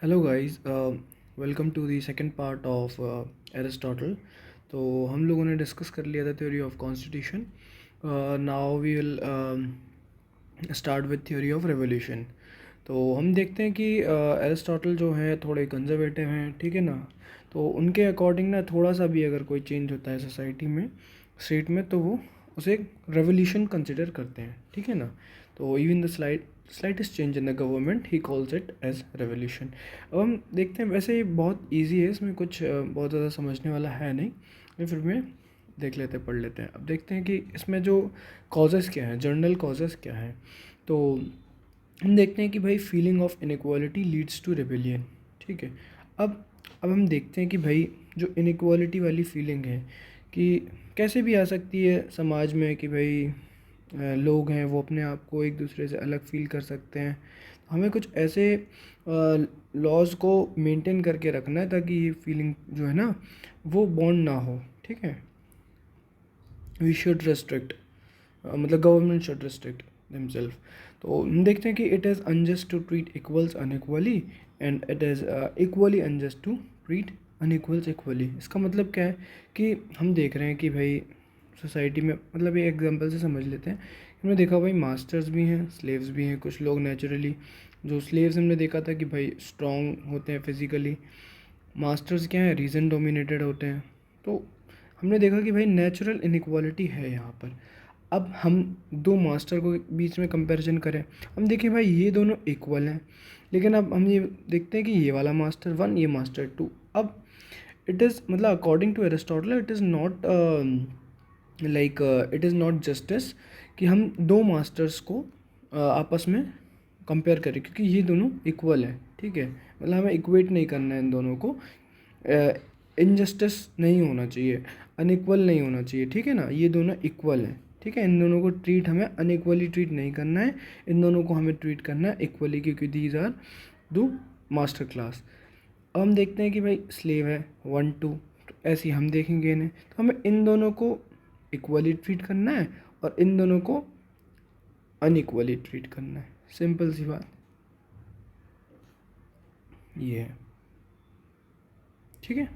Hello guys, welcome to the second part of Aristotle. तो हम लोगों ने डिस्कस कर लिया था theory of constitution. Now we will start with theory of revolution. तो हम देखते हैं कि एरिस्टोटल जो है थोड़े कंजर्वेटिव हैं, ठीक है ना। तो उनके अकॉर्डिंग ना थोड़ा सा भी अगर कोई चेंज होता है सोसाइटी में, स्टेट में, तो वो उसे रेवोल्यूशन कंसिडर करते हैं, ठीक है ना। तो even the slightest change in the government he calls it as revolution. अब हम देखते हैं, वैसे ये बहुत ईजी है, इसमें कुछ बहुत ज़्यादा समझने वाला है नहीं, लेकिन फिर में देख लेते हैं, पढ़ लेते हैं। अब देखते हैं कि इसमें जो कॉजेज़ क्या हैं, जनरल कॉजेज़ क्या हैं। तो हम देखते हैं कि भाई feeling of inequality leads to rebellion, ठीक है। अब हम देखते हैं कि भाई जो इनइक्वालिटी वाली फीलिंग है कि कैसे भी आ सकती है समाज में, कि भाई लोग हैं वो अपने आप को एक दूसरे से अलग फील कर सकते हैं। हमें कुछ ऐसे लॉज को मेंटेन करके रखना है ताकि ये फीलिंग जो है ना वो बॉन्ड ना हो, ठीक है। वी शुड रेस्ट्रिक्ट, मतलब गवर्नमेंट शुड रेस्ट्रिक्ट देमसेल्फ। तो हम देखते हैं कि it is unjust to treat equals unequally and it is equally unjust to treat unequals equally. इसका मतलब क्या है कि हम देख रहे हैं कि भाई सोसाइटी में, मतलब एक एग्जांपल से समझ लेते हैं। हमने देखा भाई मास्टर्स भी हैं, स्लेव्स भी हैं। कुछ लोग नेचुरली, जो स्लेव्स हमने देखा था कि भाई स्ट्रॉन्ग होते हैं फिजिकली, मास्टर्स क्या है, रीज़न डोमिनेटेड होते हैं। तो हमने देखा कि भाई नेचुरल इनइक्वालिटी है यहाँ पर। अब हम दो मास्टर को बीच में कंपैरिजन करें, हम देखें भाई ये दोनों इक्वल हैं, लेकिन अब हम ये देखते हैं कि ये वाला मास्टर वन, ये मास्टर टू। अब इट इज़, मतलब according to Aristotle, it is not like, it is not justice कि हम दो मास्टर्स को आपस में कंपेयर करें, क्योंकि ये दोनों इक्वल हैं, ठीक है। मतलब हमें इक्वेट नहीं करना है इन दोनों को, इनजस्टिस नहीं होना चाहिए, अनइक्वल नहीं होना चाहिए, ठीक है ना। ये दोनों इक्वल हैं, ठीक है। इन दोनों को ट्रीट हमें अनइक्वली ट्रीट नहीं करना है, इन दोनों को हमें ट्रीट करना है इक्वली, क्योंकि दीज आर दो मास्टर क्लास। अब हम देखते हैं कि भाई स्लेव है वन टू, तो ऐसे ही हम देखेंगे इन्हें, तो हमें इन दोनों को इक्वली ट्रीट करना है और इन दोनों को अनइक्वली ट्रीट करना है। सिंपल सी बात ये है, ठीक है।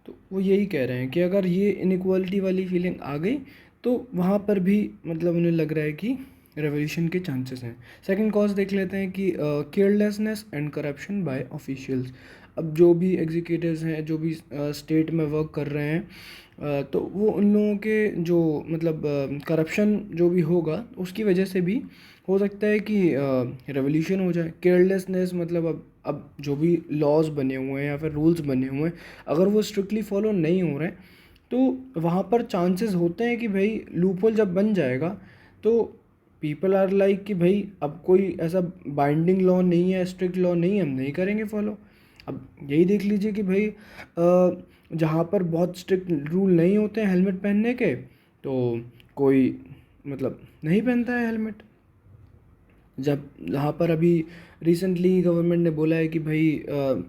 तो वो यही कह रहे हैं कि अगर ये इनइक्वालिटी वाली फीलिंग आ गई तो वहाँ पर भी, मतलब उन्हें लग रहा है कि रेवोल्यूशन के चांसेस हैं। सेकंड कॉज देख लेते हैं कि carelessness and corruption by officials. अब जो भी एग्जीक्यूटिव्स हैं, जो भी स्टेट में वर्क कर रहे हैं, तो वो उन लोगों के जो, मतलब करप्शन जो भी होगा उसकी वजह से भी हो सकता है कि रेवोल्यूशन हो जाए। केयरलेसनेस मतलब अब जो भी लॉज बने हुए हैं या फिर रूल्स बने हुए हैं, अगर वो स्ट्रिक्टली फॉलो नहीं हो रहे हैं, तो वहाँ पर चांसेस होते हैं कि भाई लूपहोल जब बन जाएगा तो पीपल आर लाइक कि भाई अब कोई ऐसा बाइंडिंग लॉ नहीं है, स्ट्रिक्ट लॉ नहीं है, हम नहीं करेंगे फॉलो। अब यही देख लीजिए कि भाई जहाँ पर बहुत स्ट्रिक्ट रूल नहीं होते हैं हेलमेट पहनने के, तो कोई मतलब नहीं पहनता है हेलमेट। जब जहाँ पर अभी रिसेंटली गवर्नमेंट ने बोला है कि भाई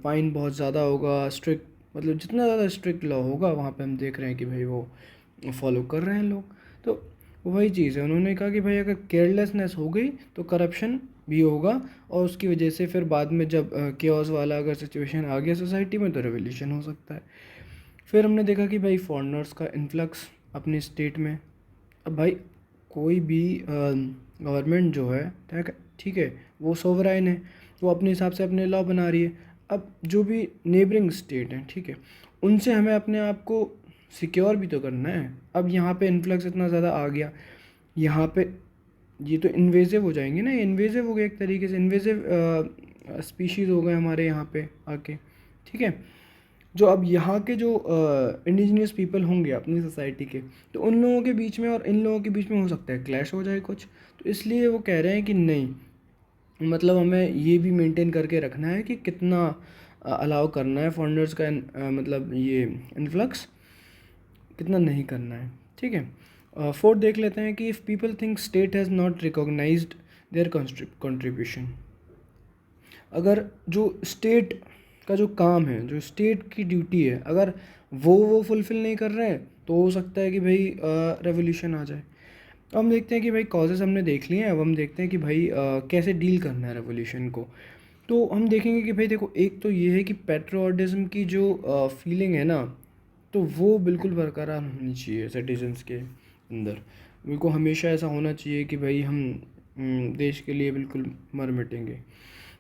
फ़ाइन बहुत ज़्यादा होगा, स्ट्रिक्ट, मतलब जितना ज़्यादा स्ट्रिक्ट लॉ होगा वहाँ पे हम देख रहे हैं कि भाई वो फॉलो कर रहे हैं लोग। तो वही चीज़ है, उन्होंने कहा कि भाई अगर केयरलेसनेस हो गई तो करप्शन भी होगा, और उसकी वजह से फिर बाद में जब केओस वाला अगर सिचुएशन आ गया सोसाइटी में तो रेवोल्यूशन हो सकता है। फिर हमने देखा कि भाई फॉरेनर्स का इन्फ्लक्स अपने स्टेट में। अब भाई कोई भी गवर्नमेंट जो है, ठीक है, वो सोवराइन है, वो अपने हिसाब से अपने लॉ बना रही है। अब जो भी नेबरिंग स्टेट हैं, ठीक है, उनसे हमें अपने आप को सिक्योर भी तो करना है। अब यहाँ पे इन्फ्लक्स इतना ज़्यादा आ गया, यहाँ पे ये तो इन्वेजिव हो जाएंगे ना, इन्वेजिव हो गए एक तरीके से, इन्वेजिव स्पीशीज़ हो गए हमारे यहाँ पे आके, ठीक है। जो अब यहाँ के जो इंडिजिनियस पीपल होंगे अपनी सोसाइटी के, तो उन लोगों के बीच में और इन लोगों के बीच में हो सकता है क्लैश हो जाए कुछ। तो इसलिए वो कह रहे हैं कि नहीं, मतलब हमें ये भी मेंटेन करके रखना है कि कितना अलाउ करना है फॉरेनर्स का, मतलब ये इन्फ्लक्स कितना नहीं करना है, ठीक है। फोर्थ देख लेते हैं कि if people think state has not recognised their contribution. अगर जो स्टेट का जो काम है, जो स्टेट की ड्यूटी है, अगर वो फुलफ़िल नहीं कर रहे हैं तो हो सकता है कि भाई रेवोल्यूशन आ जाए। अब हम देखते हैं कि भाई कॉजेज़ हमने देख लिए हैं, अब हम देखते हैं कि भाई कैसे डील करना है रेवोल्यूशन को। तो हम देखेंगे कि भाई देखो, एक तो ये है कि पेट्रोटिज्म की जो फीलिंग है ना, तो वो बिल्कुल बरकरार होनी चाहिए सिटीजन्स के अंदर। बिल्कुल हमेशा ऐसा होना चाहिए कि भाई हम देश के लिए बिल्कुल मर मिटेंगे।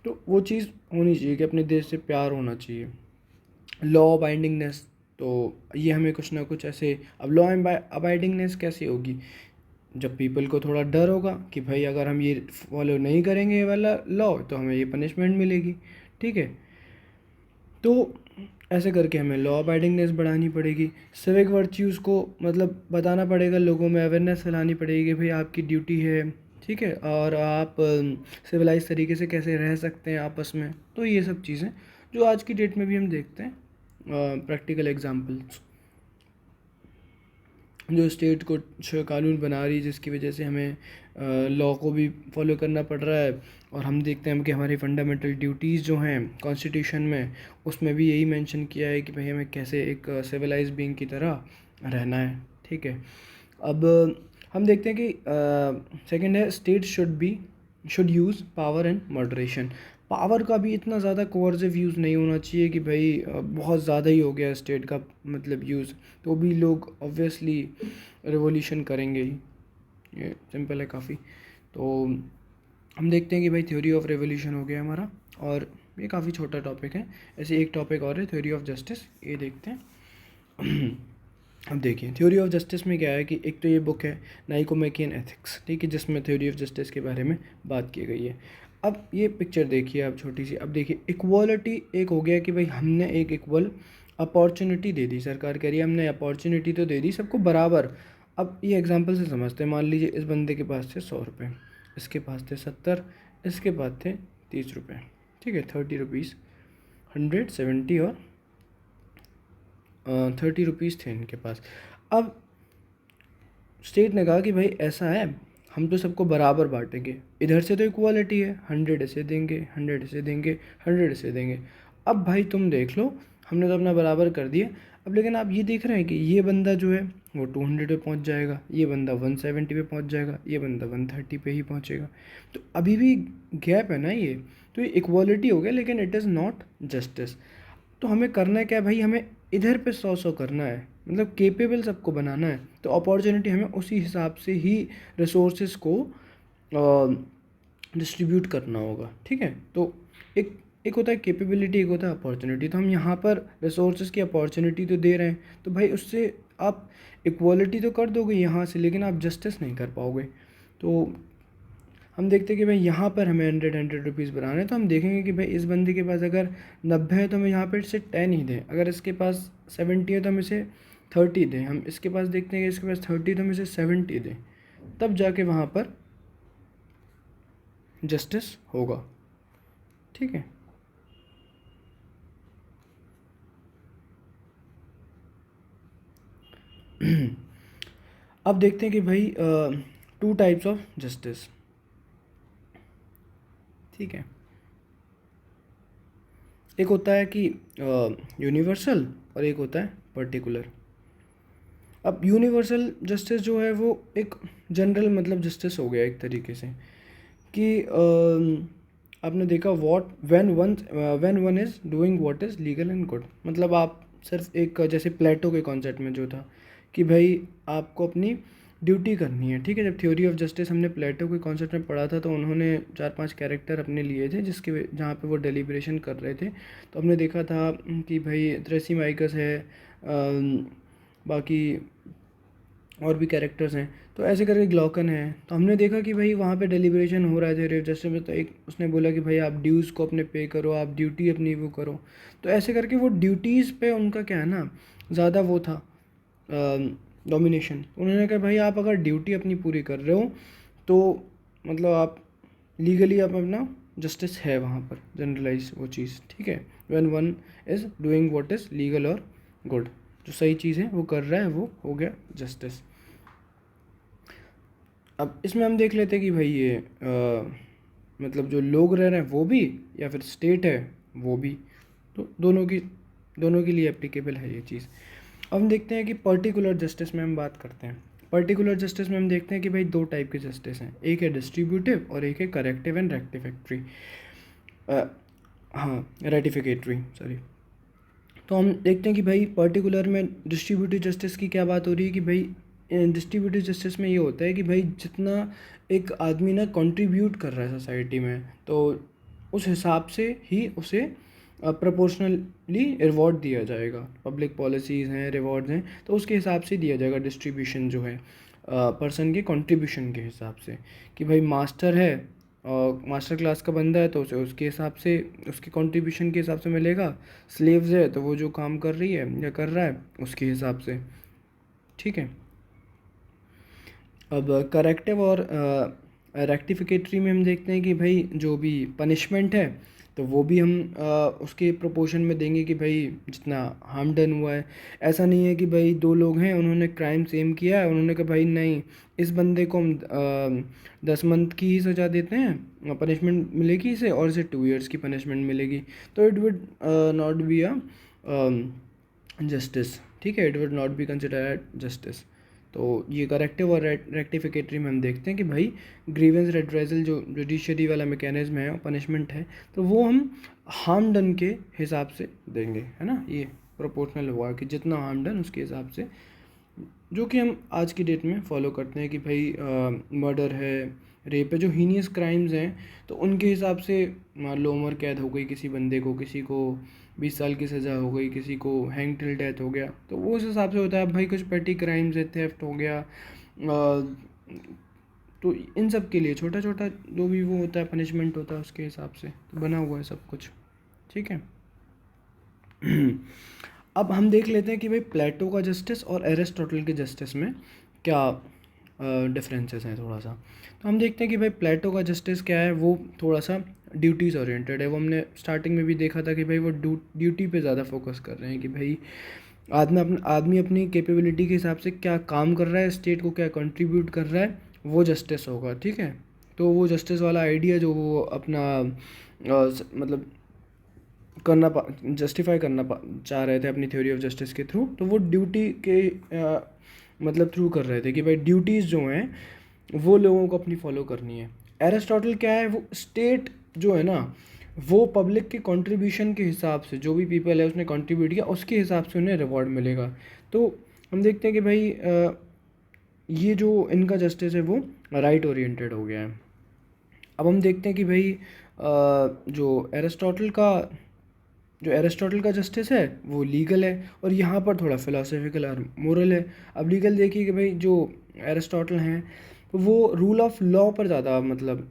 तो वो चीज़ होनी चाहिए कि अपने देश से प्यार होना चाहिए। लॉ अबाइडिंगनेस, तो ये हमें कुछ ना कुछ ऐसे, अब लॉ अबाइडिंगनेस कैसे होगी? जब पीपल को थोड़ा डर होगा कि भाई अगर हम ये फॉलो नहीं करेंगे ये वाला लॉ तो हमें ये पनिशमेंट मिलेगी, ठीक है। तो ऐसे करके हमें लॉ अबाइडिंगनेस बढ़ानी पड़ेगी। सिविक वर्च्यूज़ को मतलब बताना पड़ेगा, लोगों में अवेयरनेस फैलानी पड़ेगी कि भाई आपकी ड्यूटी है, ठीक है, और आप सिविलाइज तरीके से कैसे रह सकते हैं आपस में। तो ये सब चीज़ें जो आज की डेट में भी हम देखते हैं, प्रैक्टिकल एग्जांपल्स जो स्टेट कुछ कानून बना रही है जिसकी वजह से हमें लॉ को भी फॉलो करना पड़ रहा है। और हम देखते हैं कि हमारी फंडामेंटल ड्यूटीज़ जो हैं कॉन्स्टिट्यूशन में, उसमें भी यही मेंशन किया है कि भाई हमें कैसे एक सिविलाइज बीइंग की तरह रहना है, ठीक है। अब हम देखते हैं कि सेकंड है, state should use power and moderation. Power का भी इतना ज़्यादा कोअर्सिव यूज़ नहीं होना चाहिए कि भाई बहुत ज़्यादा ही हो गया स्टेट का मतलब यूज़, तो भी लोग ऑब्वियसली रिवॉल्यूशन करेंगे ही। ये सिंपल है काफ़ी। तो हम देखते हैं कि भाई थ्योरी ऑफ रेवोल्यूशन हो गया हमारा, और ये काफ़ी छोटा टॉपिक है। ऐसे एक टॉपिक और है, थ्योरी ऑफ जस्टिस, ये देखते हैं। अब देखिए थ्योरी ऑफ जस्टिस में क्या है कि एक तो ये बुक है नाइकोमैकियन एथिक्स, ठीक है, जिसमें थ्योरी ऑफ जस्टिस के बारे में बात की गई है। अब ये पिक्चर देखिए आप छोटी सी, अब देखिए इक्वालिटी एक हो गया कि भाई हमने एक इक्वल अपॉर्चुनिटी दे दी, सरकार कह रही है हमने अपॉर्चुनिटी तो दे दी सबको बराबर। अब ये एग्जांपल से समझते हैं, मान लीजिए इस बंदे के पास थे 100 रुपये, इसके पास थे 70, इसके पास थे 30 रुपये, ठीक है, 30 रुपीज़, 170 और 30 रुपीज़ थे इनके पास। अब स्टेट ने कहा कि भाई ऐसा है, हम तो सबको बराबर बांटेंगे, इधर से तो इक्वालिटी है, 100 इसे देंगे, 100 इसे देंगे, 100 इसे देंगे। अब भाई तुम देख लो, हमने तो अपना बराबर कर दिया। अब लेकिन आप ये देख रहे हैं कि ये बंदा जो है वो 200 पे पहुंच जाएगा, ये बंदा 170 पे पहुंच जाएगा, ये बंदा 130 पे ही पहुंचेगा। तो अभी भी गैप है ना ये, तो ये इक्वालिटी हो गया लेकिन इट इज़ नॉट जस्टिस। तो हमें करना क्या है भाई, हमें इधर पे 100 करना है, मतलब केपेबल सबको बनाना है। तो अपॉर्चुनिटी हमें उसी हिसाब से ही रिसोर्सेज को डिस्ट्रीब्यूट करना होगा, ठीक है। तो एक एक होता है कैपेबिलिटी, एक होता है अपॉर्चुनिटी। तो हम यहाँ पर रिसोर्सेज की अपॉर्चुनिटी तो दे रहे हैं, तो भाई उससे आप इक्वालिटी तो कर दोगे यहाँ से, लेकिन आप जस्टिस नहीं कर पाओगे। तो हम देखते हैं कि भाई यहाँ पर हमें 100 रुपीज़ बनाना है, तो हम देखेंगे कि भाई इस बंदे के पास अगर 90 है तो हम यहाँ पर इसे 10 ही दें, अगर इसके पास 70 है तो हम इसे 30 दें, हम इसके पास देखते हैं कि इसके पास 30 तो हम इसे 70 दें, तब जाके वहाँ पर जस्टिस होगा, ठीक है। अब देखते हैं कि भाई 2 टाइप्स ऑफ जस्टिस, ठीक है। एक होता है कि यूनिवर्सल और एक होता है पर्टिकुलर। अब यूनिवर्सल जस्टिस जो है वो एक जनरल मतलब जस्टिस हो गया एक तरीके से, कि आपने देखा when one is doing what is legal and good. मतलब आप सिर्फ एक, जैसे प्लेटो के कॉन्सेप्ट में जो था कि भाई आपको अपनी ड्यूटी करनी है, ठीक है। जब थ्योरी ऑफ जस्टिस हमने प्लेटो के कॉन्सेप्ट में पढ़ा था तो उन्होंने 4-5 कैरेक्टर अपने लिए थे जिसके जहाँ पे वो डेलिब्रेशन कर रहे थे। तो हमने देखा था कि भाई थ्रेसिमाइकस है, बाकी और भी कैरेक्टर्स हैं, तो ऐसे करके ग्लॉकन है। तो हमने देखा कि भाई वहाँ पे डेलिब्रेशन हो रहा है थ्योरी ऑफ जस्टिस में, तो एक उसने बोला कि भाई आप ड्यूज़ को अपने पे करो, आप ड्यूटी अपनी वो करो। तो ऐसे करके वो ड्यूटीज़ पे उनका क्या है ना, ज़्यादा वो था डोमिनेशन। उन्होंने कहा भाई आप अगर ड्यूटी अपनी पूरी कर रहे हो तो मतलब आप लीगली आप अपना जस्टिस है वहाँ पर, जनरलाइज वो चीज़, ठीक है। When one is doing what is legal और गुड, जो सही चीज़ है वो कर रहा है, वो हो गया जस्टिस। अब इसमें हम देख लेते हैं कि भाई ये मतलब जो लोग रह रहे हैं वो भी, या फिर स्टेट है वो भी, तो दोनों के लिए एप्लीकेबल है ये चीज़। अब हम देखते हैं कि पर्टिकुलर जस्टिस में हम बात करते हैं। पर्टिकुलर जस्टिस में हम देखते हैं कि भाई 2 टाइप के जस्टिस हैं, एक है डिस्ट्रीब्यूटिव और एक है करेक्टिव एंड रेक्टिफैक्ट्री। हाँ, रेटिफिकेटरी, सॉरी। तो हम देखते हैं कि भाई पर्टिकुलर में डिस्ट्रीब्यूटिव जस्टिस की क्या बात हो रही है कि भाई डिस्ट्रीब्यूटिव जस्टिस में ये होता है कि भाई जितना एक आदमी ना कंट्रीब्यूट कर रहा है सोसाइटी में, तो उस हिसाब से ही उसे प्रोपोर्शनली रिवॉर्ड दिया जाएगा। पब्लिक पॉलिसीज़ हैं, रिवॉर्ड्स हैं, तो उसके हिसाब से दिया जाएगा डिस्ट्रीब्यूशन जो है पर्सन के कंट्रीब्यूशन के हिसाब से। कि भाई मास्टर है और मास्टर क्लास का बंदा है तो उसे उसके हिसाब से, उसके कंट्रीब्यूशन के हिसाब से मिलेगा। स्लेव्स है तो वो जो काम कर रही है या कर रहा है उसके हिसाब से, ठीक है। अब करेक्टिव और रेक्टिफिकेटरी में हम देखते हैं कि भाई जो भी पनिशमेंट है तो वो भी हम उसके प्रोपोर्शन में देंगे कि भाई जितना हार्म डन हुआ है। ऐसा नहीं है कि भाई दो लोग हैं, उन्होंने क्राइम सेम किया है, उन्होंने कहा भाई नहीं इस बंदे को हम 10 मंथ की ही सज़ा देते हैं, पनिशमेंट मिलेगी इसे, और इसे 2 years की पनिशमेंट मिलेगी, तो it would not be a justice, ठीक है, it would not be considered justice. तो ये करेक्टिव और रेक्टिफिकेटरी में हम देखते हैं कि भाई ग्रीवेंस रेड्रेसल जो जुडिशरी वाला मैकेनिज्म है, पनिशमेंट है, तो वो हम हार्म डन के हिसाब से देंगे, है ना। ये प्रोपोर्शनल हुआ कि जितना हार्म डन उसके हिसाब से, जो कि हम आज की डेट में फॉलो करते हैं कि भाई मर्डर है, रेप है, जो हीनियस क्राइम्स हैं, तो उनके हिसाब से मान लो उम्र कैद हो गई किसी बंदे को, किसी को 20 साल की सज़ा हो गई, किसी को हैंग टिल डेथ हो गया, तो वो उस हिसाब से होता है। भाई कुछ पेटी क्राइम्स है, थेफ्ट हो गया, तो इन सब के लिए छोटा छोटा जो भी वो होता है पनिशमेंट होता है उसके हिसाब से तो बना हुआ है सब कुछ, ठीक है। अब हम देख लेते हैं कि भाई प्लेटो का जस्टिस और एरिस्टोटल के जस्टिस में क्या डिफरेंसेस हैं थोड़ा सा। तो हम देखते हैं कि भाई प्लेटो का जस्टिस क्या है, वो थोड़ा सा ड्यूटीज़ ओरिएंटेड है। वो हमने स्टार्टिंग में भी देखा था कि भाई वो ड्यूटी पे ज़्यादा फोकस कर रहे हैं कि भाई आदमी अपनी कैपेबिलिटी के हिसाब से क्या काम कर रहा है, स्टेट को क्या कंट्रीब्यूट कर रहा है, वो जस्टिस होगा, ठीक है। तो वो जस्टिस वाला आइडिया जो वो अपना मतलब जस्टिफाई करना चाह रहे थे अपनी थ्योरी ऑफ जस्टिस के थ्रू, तो वो ड्यूटी के मतलब थ्रू कर रहे थे कि भाई ड्यूटीज़ जो हैं वो लोगों को अपनी फॉलो करनी है। एरिस्टोटल क्या है, वो स्टेट जो है ना वो पब्लिक के कंट्रीब्यूशन के हिसाब से, जो भी पीपल है उसने कंट्रीब्यूट किया उसके हिसाब से उन्हें रिवॉर्ड मिलेगा। तो हम देखते हैं कि भाई ये जो इनका जस्टिस है वो राइट ओरिएंटेड हो गया है। अब हम देखते हैं कि भाई जो एरिस्टोटल का जस्टिस है वो लीगल है, और यहाँ पर थोड़ा फिलोसफिकल और मोरल है। अब लीगल देखिए कि भाई जो एरिस्टोटल हैं वो रूल ऑफ लॉ पर ज़्यादा मतलब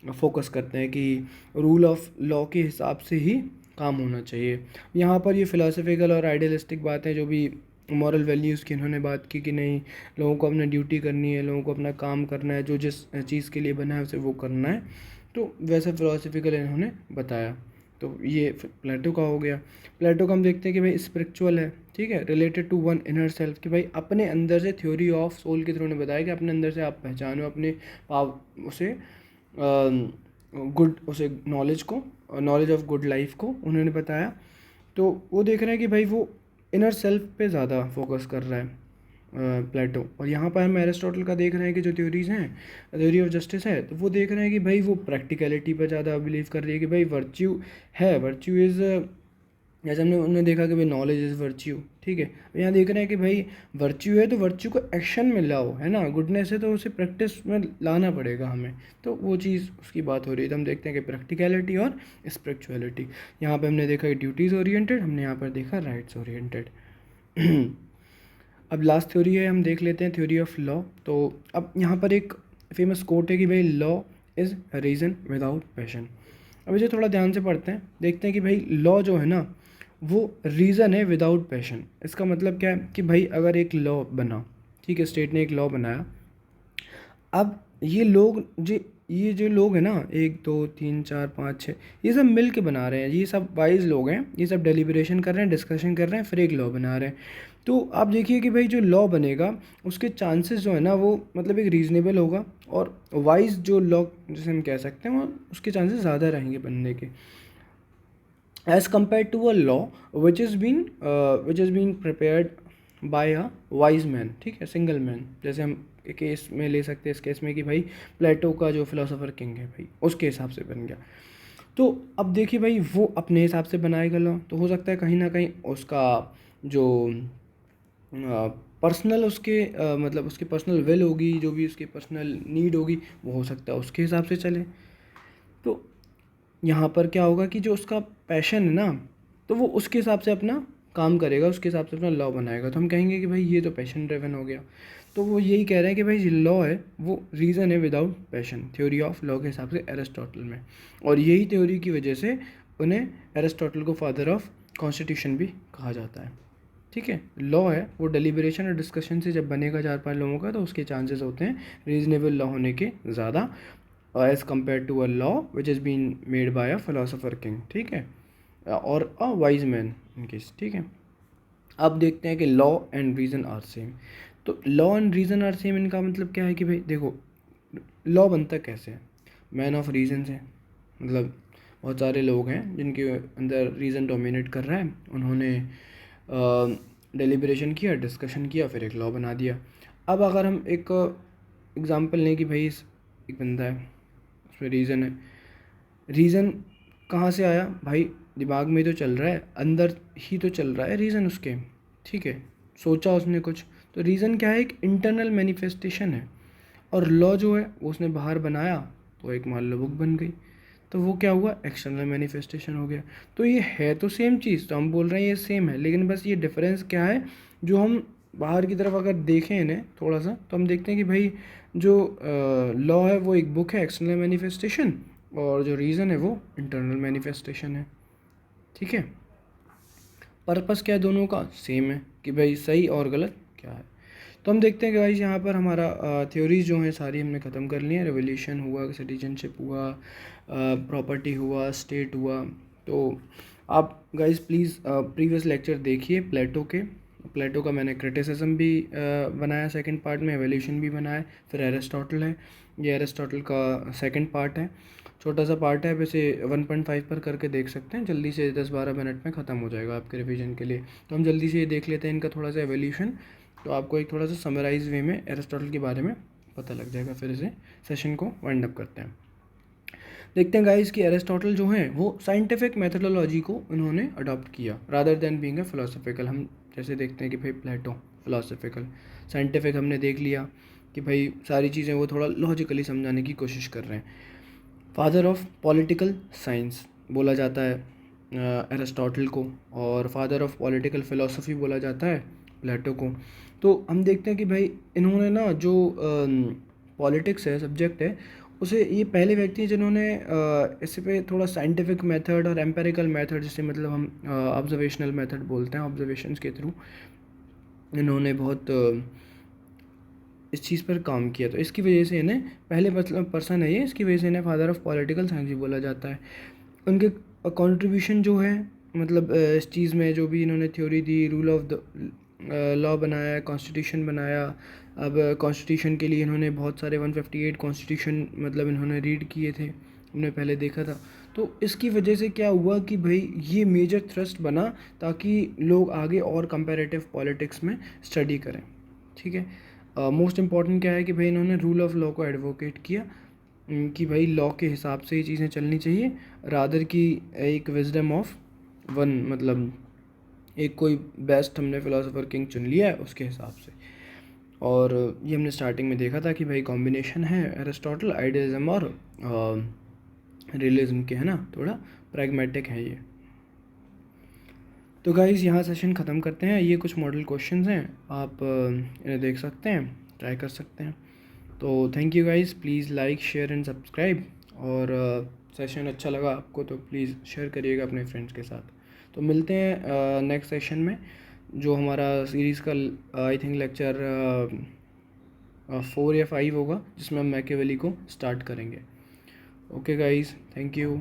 फोकस करते हैं कि रूल ऑफ लॉ के हिसाब से ही काम होना चाहिए। यहाँ पर ये फिलोसफिकल और आइडियलिस्टिक बातें, जो भी मॉरल वैल्यूज़ की इन्होंने बात की कि नहीं लोगों को अपना ड्यूटी करनी है, लोगों को अपना काम करना है, जो जिस चीज़ के लिए बना है उसे वो करना है, तो वैसा फिलोसफिकल इन्होंने बताया। तो ये प्लेटो का हो गया। प्लेटो का हम देखते हैं कि भाई स्पिरिचुअल है, ठीक है, related to one inner self, कि भाई अपने अंदर से थ्योरी ऑफ सोल के थ्रू ने बताया कि अपने अंदर से आप पहचानो अपने पाव उसे गुड उसे नॉलेज को, नॉलेज ऑफ गुड लाइफ को उन्होंने बताया। तो वो देख रहे हैं कि भाई वो इनर सेल्फ पे ज़्यादा फोकस कर रहा है प्लेटो। और यहाँ पर हम एरिस्टोटल का देख रहे हैं कि जो थ्योरीज़ हैं, थ्योरी ऑफ जस्टिस है, तो वो देख रहे हैं कि भाई वो प्रैक्टिकलिटी पर ज़्यादा बिलीव कर रही है कि भाई वर्च्यू है, वर्च्यू इज़, जैसे हमने उन्होंने देखा कि भाई नॉलेज इज़ वर्च्यू, ठीक है। यहाँ देख रहे हैं कि भाई वर्च्यू है तो वर्च्यू को एक्शन में लाओ, है ना, गुडनेस है तो उसे प्रैक्टिस में लाना पड़ेगा हमें, तो वो चीज़ उसकी बात हो रही है। तो हम देखते हैं कि प्रैक्टिकलिटी और स्पिरिचुअलिटी। यहाँ पे हमने देखा कि ड्यूटीज़ ओरिएंटेड, हमने यहाँ पर देखा राइट्स ओरिएंटेड। अब लास्ट थ्योरी है, हम देख लेते हैं थ्योरी ऑफ लॉ। तो अब यहाँ पर एक फेमस कोट है कि भाई law is reason without passion. अब इसे थोड़ा ध्यान से पढ़ते हैं, देखते हैं कि भाई लॉ जो है ना वो रीज़न है विदाउट पैशन। इसका मतलब क्या है कि भाई अगर एक लॉ बना, ठीक है, स्टेट ने एक लॉ बनाया, अब ये जो लोग हैं ना 1 2 3 4 5 6, ये सब मिल के बना रहे हैं, ये सब वाइज लोग हैं, ये सब डेलिब्रेशन कर रहे हैं, डिस्कशन कर रहे हैं, फिर एक लॉ बना रहे हैं। तो आप देखिए कि भाई जो लॉ बनेगा उसके चांसेस जो है ना वो मतलब एक रीज़नेबल होगा, और वाइज जो लॉ जैसे हम कह सकते हैं वो उसके चांसेस ज़्यादा रहेंगे बनने के, as compare to a law which is been prepared by a wise man, ठीक है, सिंगल मैन। जैसे हम एक केस में ले सकते हैं, इस केस में कि भाई प्लेटो का जो फिलोसोफर किंग है भाई उसके हिसाब से बन गया। तो अब देखिए भाई, वो अपने हिसाब से बनाएगा लॉ, तो हो सकता है कहीं ना कहीं उसका जो पर्सनल उसके मतलब उसकी पर्सनल विल होगी, जो भी उसकी पर्सनल नीड होगी, वो हो सकता है उसके हिसाब से चले। तो यहाँ पर क्या होगा कि जो उसका पैशन है ना, तो वो उसके हिसाब से अपना काम करेगा, उसके हिसाब से अपना लॉ बनाएगा। तो हम कहेंगे कि भाई ये तो पैशन ड्रिवन हो गया। तो वो यही कह रहे हैं कि भाई जो लॉ है वो रीज़न है without passion, theory of law के हिसाब से एरिस्टोटल में। और यही थ्योरी की वजह से उन्हें एरिस्टोटल को फादर ऑफ कॉन्स्टिट्यूशन भी कहा जाता है। ठीक है, लॉ है वो डेलिब्रेशन और डिस्कशन से जब बनेगा 4-5 लोगों का, तो उसके चांसेस होते हैं रीजनेबल लॉ होने के ज़्यादा, as compare to a law which is been made by a philosopher king. ठीक है, और a wise man in case. ठीक है, अब देखते हैं कि law and reason are same. तो law and reason are same, इनका मतलब क्या है कि भाई देखो, लॉ बनता कैसे है, मैन ऑफ रीज़न से। मतलब बहुत सारे लोग हैं जिनके अंदर रीज़न डोमिनेट कर रहा है, उन्होंने डेलिब्रेशन किया, डिस्कशन किया, फिर एक लॉ बना दिया। अब अगर हम एक एग्ज़ाम्पल लें कि भाई एक बंदा है, उसमें रीज़न है, रीज़न कहाँ से आया भाई, दिमाग में तो चल रहा है, अंदर ही तो चल रहा है रीज़न उसके। ठीक है, सोचा उसने कुछ, तो रीज़न क्या है, एक इंटरनल मैनिफेस्टेशन है। और लॉ जो है वो उसने बाहर बनाया, तो एक मान लो बुक बन गई, तो वो क्या हुआ, एक्सटर्नल मैनिफेस्टेशन हो गया। तो ये है तो सेम चीज़, तो हम बोल रहे हैं ये सेम है, लेकिन बस ये डिफरेंस क्या है, जो हम बाहर की तरफ अगर देखें इन्हें थोड़ा सा, तो हम देखते हैं कि भाई जो लॉ है वो एक बुक है, एक्सटर्नल मैनिफेस्टेशन, और जो रीज़न है वो इंटरनल मैनिफेस्टेशन है। ठीक है, पर्पस क्या है दोनों का, सेम है कि भाई सही और गलत क्या है। तो हम देखते हैं कि गाइस यहाँ पर हमारा थ्योरीज जो हैं सारी हमने ख़त्म कर ली हैं। रेवोल्यूशन हुआ, सिटीजनशिप हुआ, प्रॉपर्टी हुआ, स्टेट हुआ। तो आप गाइस प्लीज़ प्रीवियस लेक्चर देखिए प्लेटो के। प्लेटो का मैंने क्रिटिसिज्म भी बनाया सेकंड पार्ट में, एवोल्यूशन भी बनाया, फिर एरिस्टोटल है, ये एरिस्टोटल का सेकंड पार्ट है, छोटा सा पार्ट है, वैसे 1.5 पर करके देख सकते हैं, जल्दी से 10-12 मिनट में ख़त्म हो जाएगा आपके रिवीजन के लिए। तो हम जल्दी से ये देख लेते हैं इनका थोड़ा सा एवोल्यूशन, तो आपको एक थोड़ा सा समराइज वे में एरिस्टोटल के बारे में पता लग जाएगा। फिर इसे सेशन को वाइंड अप करते हैं। देखते हैं गाइस कि एरिस्टोटल जो हैं वो साइंटिफिक मेथोडोलॉजी को उन्होंने अडॉप्ट किया rather than being a philosophical. हम जैसे देखते हैं कि भाई प्लेटो फिलोसॉफिकल, साइंटिफिक हमने देख लिया कि भाई सारी चीज़ें वो थोड़ा लॉजिकली समझाने की कोशिश कर रहे हैं। फादर ऑफ पॉलिटिकल साइंस बोला जाता है एरिस्टोटल को, और फादर ऑफ पॉलिटिकल फिलोसफी बोला जाता है प्लेटो को। तो हम देखते हैं कि भाई इन्होंने ना जो पॉलिटिक्स है, सब्जेक्ट है, उसे, ये पहले व्यक्ति हैं जिन्होंने इस पे थोड़ा साइंटिफिक मेथड और एम्पेरिकल मेथड, जिसे मतलब हम ऑब्जर्वेशनल मेथड बोलते हैं, ऑब्जर्वेशंस के थ्रू इन्होंने बहुत इस चीज़ पर काम किया। तो इसकी वजह से इन्हें, पहले मतलब पर्सन है ये, इसकी वजह से इन्हें फादर ऑफ पॉलिटिकल साइंस भी बोला जाता है। उनके कंट्रीब्यूशन जो है, मतलब इस चीज़ में जो भी इन्होंने theory the, rule of the law बनाया, कॉन्स्टिट्यूशन बनाया। अब कॉन्स्टिट्यूशन के लिए इन्होंने बहुत सारे 158 कॉन्स्टिट्यूशन मतलब इन्होंने रीड किए थे, हमने पहले देखा था। तो इसकी वजह से क्या हुआ कि भाई ये मेजर थ्रस्ट बना, ताकि लोग आगे और कंपैरेटिव पॉलिटिक्स में स्टडी करें। ठीक है, मोस्ट इम्पॉर्टेंट क्या है कि भाई इन्होंने रूल ऑफ लॉ को एडवोकेट किया, कि भाई लॉ के हिसाब से ही चीज़ें चलनी चाहिए, रादर की एक विजडम ऑफ वन, मतलब एक कोई बेस्ट हमने फिलोसोफर किंग चुन लिया है उसके हिसाब से। और ये हमने स्टार्टिंग में देखा था कि भाई कॉम्बिनेशन है एरिस्टोटल, आइडियलिज्म और रियलिज्म के, है ना, थोड़ा प्रैग्मेटिक है ये। तो गाइज़ यहाँ सेशन ख़त्म करते हैं। ये कुछ मॉडल क्वेश्चंस हैं, आप इन्हें देख सकते हैं, ट्राई कर सकते हैं। तो thank you guys, please like share and subscribe. और सेशन अच्छा लगा आपको तो प्लीज़ शेयर करिएगा अपने फ्रेंड्स के साथ। तो मिलते हैं नेक्स्ट सेशन में, जो हमारा सीरीज़ का आई थिंक लेक्चर 4 या 5 होगा, जिसमें हम मैकियावेली को स्टार्ट करेंगे। Okay guys, thank you.